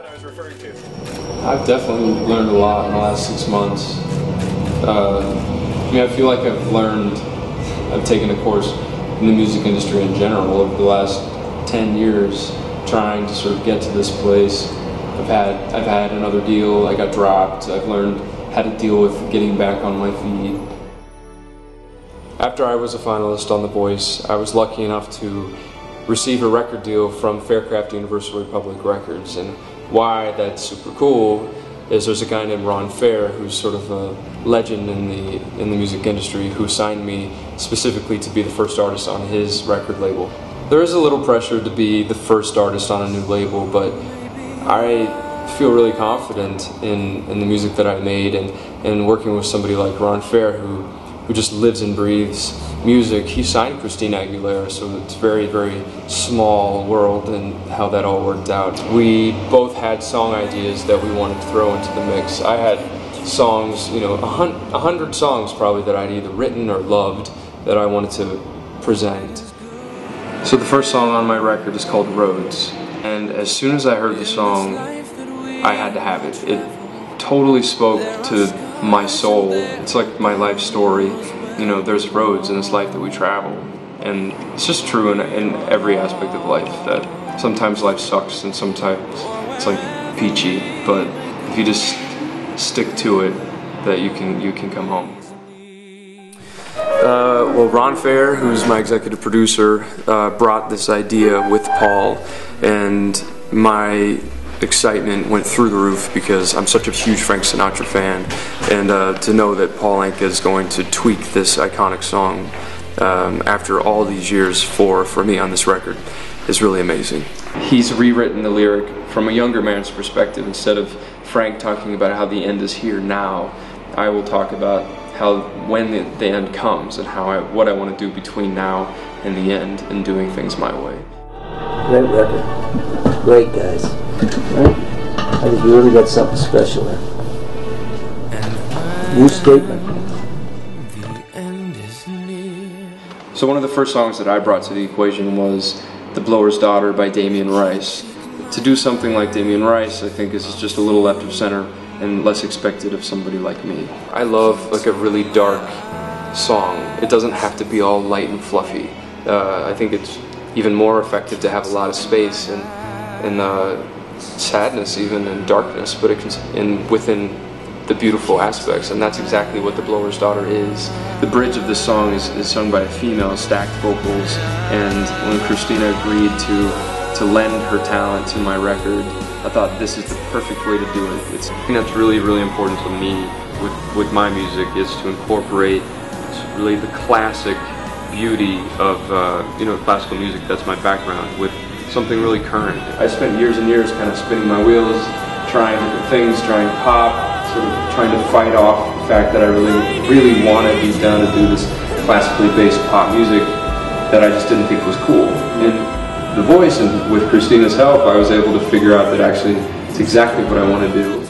that I was referring to. I've definitely learned a lot in the last 6 months. I feel like I've taken a course in the music industry in general over the last 10 years, trying to sort of get to this place. I've had another deal, I got dropped, I've learned how to deal with getting back on my feet. After I was a finalist on The Voice, I was lucky enough to receive a record deal from Faircraft Universal Republic Records, and why that's super cool is there's a guy named Ron Fair who's sort of a legend in the music industry who signed me specifically to be the first artist on his record label. There is a little pressure to be the first artist on a new label, but I feel really confident in the music that I made, and working with somebody like Ron Fair who just lives and breathes music. He signed Christina Aguilera, so it's a very, very small world and how that all worked out. We both had song ideas that we wanted to throw into the mix. I had songs, 100 songs probably that I'd either written or loved that I wanted to present. So the first song on my record is called Roads, and as soon as I heard the song, I had to have it. It totally spoke to my soul. It's like my life story. There's roads in this life that we travel, and it's just true in every aspect of life, that sometimes life sucks and sometimes it's like peachy, but if you just stick to it, that you can come home. Well, Ron Fair, who's my executive producer, brought this idea with Paul, and my excitement went through the roof because I'm such a huge Frank Sinatra fan, and to know that Paul Anka is going to tweak this iconic song after all these years for me on this record is really amazing. He's rewritten the lyric from a younger man's perspective. Instead of Frank talking about how the end is here now, I will talk about how when the end comes and what I want to do between now and the end, and doing things my way. Great record. Great guys. Right? I think you really got something special there. New statement. So one of the first songs that I brought to the equation was The Blower's Daughter by Damien Rice. To do something like Damien Rice, I think, is just a little left of center and less expected of somebody like me. I love like a really dark song. It doesn't have to be all light and fluffy. I think it's even more effective to have a lot of space and sadness, even, and darkness, but within the beautiful aspects, and that's exactly what The Blower's Daughter is. The bridge of this song is sung by a female, stacked vocals, and when Christina agreed to lend her talent to my record, I thought this is the perfect way to do it. I think that's really, really important to me with my music, is to incorporate really the classic beauty of classical music. That's my background, with something really current. I spent years and years kind of spinning my wheels, trying different things, trying pop, sort of trying to fight off the fact that I really wanted deep down to do this classically based pop music that I just didn't think was cool. In The Voice, and with Christina's help, I was able to figure out that actually it's exactly what I want to do.